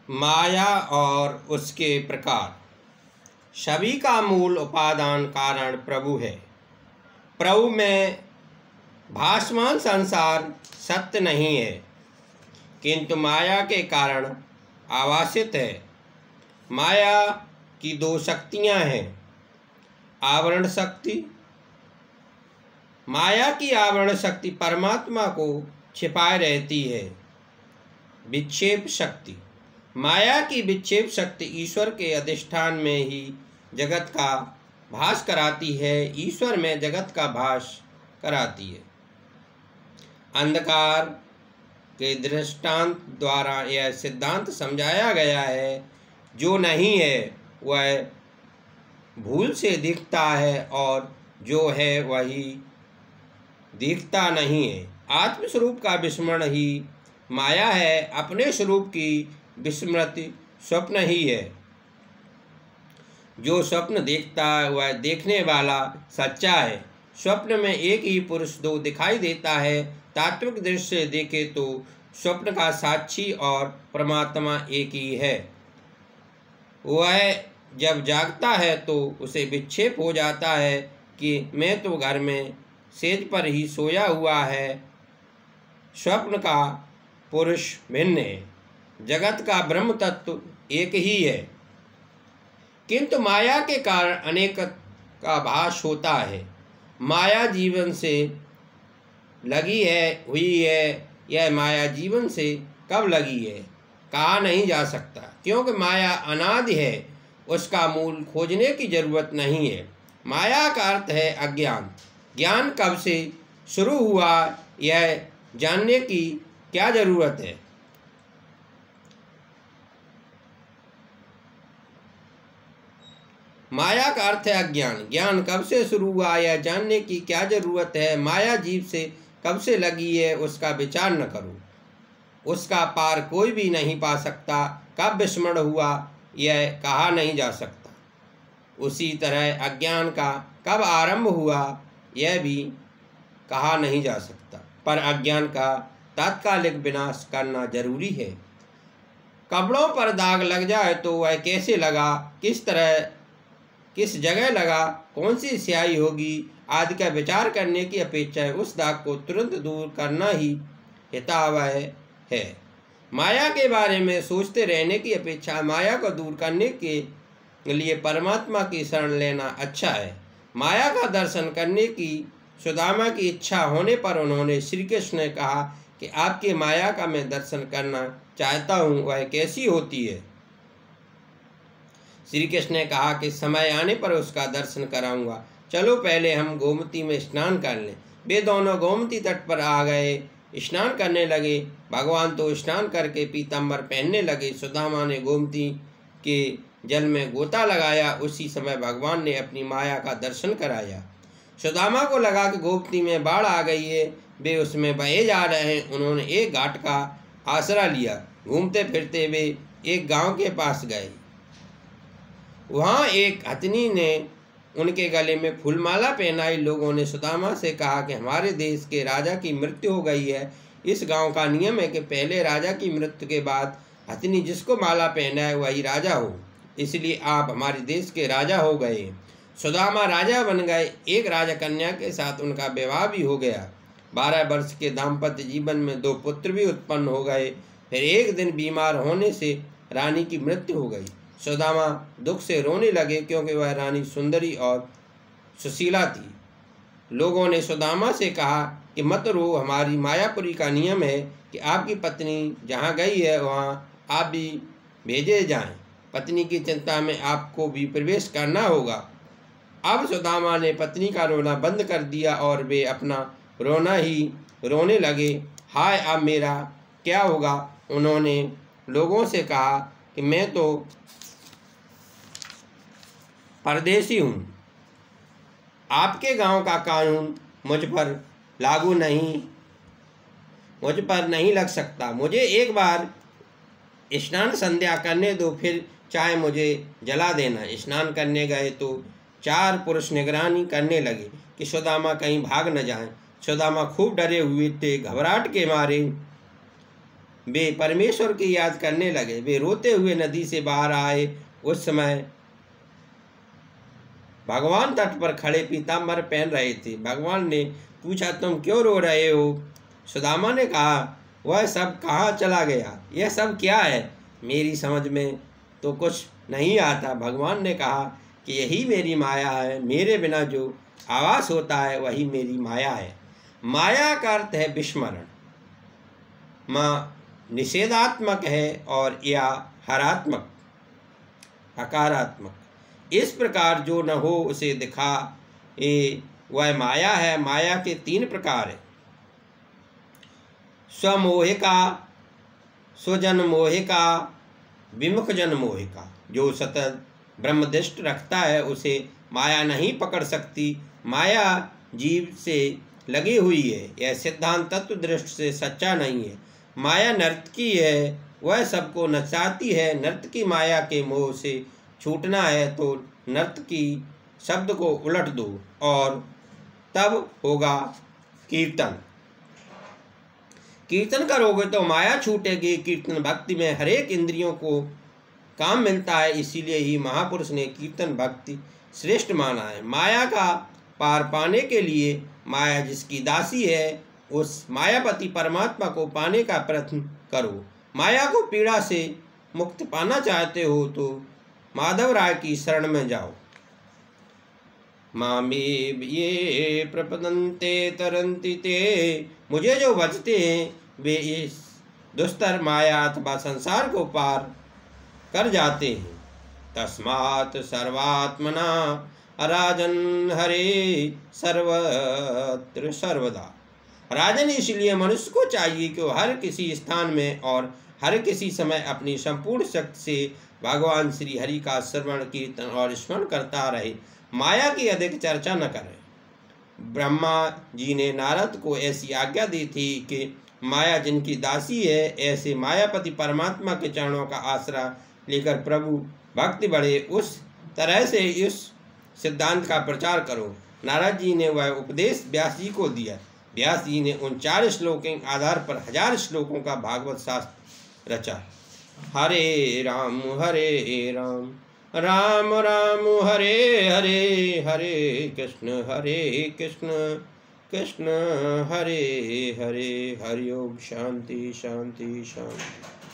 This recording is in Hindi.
माया और उसके प्रकार। सभी का मूल उपादान कारण प्रभु है। प्रभु में भासमान संसार सत्य नहीं है, किंतु माया के कारण आवासित है। माया की दो शक्तियां हैं, आवरण शक्ति। माया की आवरण शक्ति परमात्मा को छिपाए रहती है। विक्षेप शक्ति। माया की विक्षेप शक्ति ईश्वर के अधिष्ठान में ही जगत का भास कराती है, ईश्वर में जगत का भास कराती है। अंधकार के दृष्टांत द्वारा यह सिद्धांत समझाया गया है, जो नहीं है वह भूल से दिखता है और जो है वही दिखता नहीं है। आत्मस्वरूप का विस्मरण ही माया है, अपने स्वरूप की विस्मृति स्वप्न ही है। जो स्वप्न देखता है वह देखने वाला सच्चा है। स्वप्न में एक ही पुरुष दो दिखाई देता है। तात्विक दृष्टि से देखे तो स्वप्न का साक्षी और परमात्मा एक ही है। वह जब जागता है तो उसे विक्षेप हो जाता है कि मैं तो घर में सेज पर ही सोया हुआ है। स्वप्न का पुरुष भिन्न है, जगत का ब्रह्म तत्व एक ही है, किंतु माया के कारण अनेक का भास होता है। माया जीवन से लगी है हुई है, यह माया जीवन से कब लगी है कहा नहीं जा सकता, क्योंकि माया अनादि है, उसका मूल खोजने की जरूरत नहीं है। माया का अर्थ है अज्ञान। ज्ञान कब से शुरू हुआ यह जानने की क्या जरूरत है। माया का अर्थ है अज्ञान। ज्ञान कब से शुरू हुआ यह जानने की क्या जरूरत है। माया जीव से कब से लगी है उसका विचार न करो, उसका पार कोई भी नहीं पा सकता। कब विस्मरण हुआ यह कहा नहीं जा सकता। उसी तरह अज्ञान का कब आरंभ हुआ यह भी कहा नहीं जा सकता, पर अज्ञान का तात्कालिक विनाश करना जरूरी है। कपड़ों पर दाग लग जाए तो वह कैसे लगा, किस तरह, किस जगह लगा, कौन सी स्याही होगी आदि का विचार करने की अपेक्षा उस दाग को तुरंत दूर करना ही हितावह है। माया के बारे में सोचते रहने की अपेक्षा माया को दूर करने के लिए परमात्मा की शरण लेना अच्छा है। माया का दर्शन करने की सुदामा की इच्छा होने पर उन्होंने श्री कृष्ण ने कहा कि आपके माया का मैं दर्शन करना चाहता हूँ, वह कैसी होती है। श्री कृष्ण ने कहा कि समय आने पर उसका दर्शन कराऊंगा, चलो पहले हम गोमती में स्नान कर लें। वे दोनों गोमती तट पर आ गए, स्नान करने लगे। भगवान तो स्नान करके पीताम्बर पहनने लगे। सुदामा ने गोमती के जल में गोता लगाया। उसी समय भगवान ने अपनी माया का दर्शन कराया। सुदामा को लगा कि गोमती में बाढ़ आ गई है, वे उसमें बहे जा रहे हैं। उन्होंने एक घाट का आसरा लिया। घूमते फिरते वे एक गांव के पास गए। वहां एक हथनी ने उनके गले में फूलमाला पहनाई। लोगों ने सुदामा से कहा कि हमारे देश के राजा की मृत्यु हो गई है। इस गांव का नियम है कि पहले राजा की मृत्यु के बाद हथनी जिसको माला पहनाए वही राजा हो, इसलिए आप हमारे देश के राजा हो गए। सुदामा राजा बन गए। एक राजकन्या के साथ उनका विवाह भी हो गया। 12 वर्ष के दाम्पत्य जीवन में 2 पुत्र भी उत्पन्न हो गए। फिर एक दिन बीमार होने से रानी की मृत्यु हो गई। सुदामा दुख से रोने लगे, क्योंकि वह रानी सुंदरी और सुशीला थी। लोगों ने सुदामा से कहा कि मत रो, हमारी मायापुरी का नियम है कि आपकी पत्नी जहाँ गई है वहाँ आप भी भेजे जाएं। पत्नी की चिंता में आपको भी प्रवेश करना होगा। अब सुदामा ने पत्नी का रोना बंद कर दिया और वे अपना रोना ही रोने लगे। हाय, अब मेरा क्या होगा। उन्होंने लोगों से कहा कि मैं तो परदेसी हूँ, आपके गांव का कानून मुझ पर लागू नहीं, मुझ पर नहीं लग सकता। मुझे एक बार स्नान संध्या करने दो, फिर चाहे मुझे जला देना। स्नान करने गए तो 4 पुरुष निगरानी करने लगे कि सुदामा कहीं भाग न जाएं। सुदामा खूब डरे हुए थे। घबराहट के मारे वे परमेश्वर की याद करने लगे। वे रोते हुए नदी से बाहर आए। उस समय भगवान तट पर खड़े पीताम्बर पहन रहे थे। भगवान ने पूछा, तुम क्यों रो रहे हो? सुदामा ने कहा, वह सब कहाँ चला गया? यह सब क्या है? मेरी समझ में तो कुछ नहीं आता। भगवान ने कहा कि यही मेरी माया है। मेरे बिना जो आवास होता है वही मेरी माया है। माया का अर्थ है विस्मरण। माँ निषेधात्मक है और या हरात्मक, हकारात्मक। इस प्रकार जो न हो उसे दिखा वह माया है। माया के 3 प्रकार है, स्वमोहिका, स्वजन मोहिका, विमुख जन मोहिका। जो सतत ब्रह्मदृष्टि रखता है उसे माया नहीं पकड़ सकती। माया जीव से लगी हुई है। यह सिद्धांत तत्व दृष्टि से सच्चा नहीं है। माया नर्तकी है, वह सबको नचाती है। नर्तकी माया के मोह से छूटना है तो नर्तकी शब्द को उलट दो और तब होगा कीर्तन। कीर्तन करोगे तो माया छूटेगी। कीर्तन भक्ति में हरेक इंद्रियों को काम मिलता है। इसीलिए ही महापुरुष ने कीर्तन भक्ति श्रेष्ठ माना है। माया का पार पाने के लिए माया जिसकी दासी है उस मायापति परमात्मा को पाने का प्रयत्न करो। माया को पीड़ा से मुक्त पाना चाहते हो तो माधव राय की शरण में जाओ। मामे ये प्रपदन्ते तरन्ति ते, मुझे जो बचते हैं वे इस दुस्तर माया अथवा संसार को पार कर जाते हैं। तस्मात् सर्वात्मना राजन हरे सर्वत्र सर्वदा। राजन, इसलिए मनुष्य को चाहिए कि वह हर किसी स्थान में और हर किसी समय अपनी संपूर्ण शक्ति से भगवान श्री हरि का श्रवण कीर्तन और स्मरण करता रहे। माया की अधिक चर्चा न करे। ब्रह्मा जी ने नारद को ऐसी आज्ञा दी थी कि माया जिनकी दासी है ऐसे मायापति परमात्मा के चरणों का आसरा लेकर प्रभु भक्ति बढ़े, उस तरह से इस सिद्धांत का प्रचार करो। नारद जी ने वह उपदेश व्यास जी को दिया। व्यास जी ने उन 4 श्लोकों के आधार पर 1000 श्लोकों का भागवत शास्त्र रचा। हरे राम राम राम हरे हरे, हरे कृष्ण कृष्ण हरे हरे, हरि ओम। शांति शांति शांति।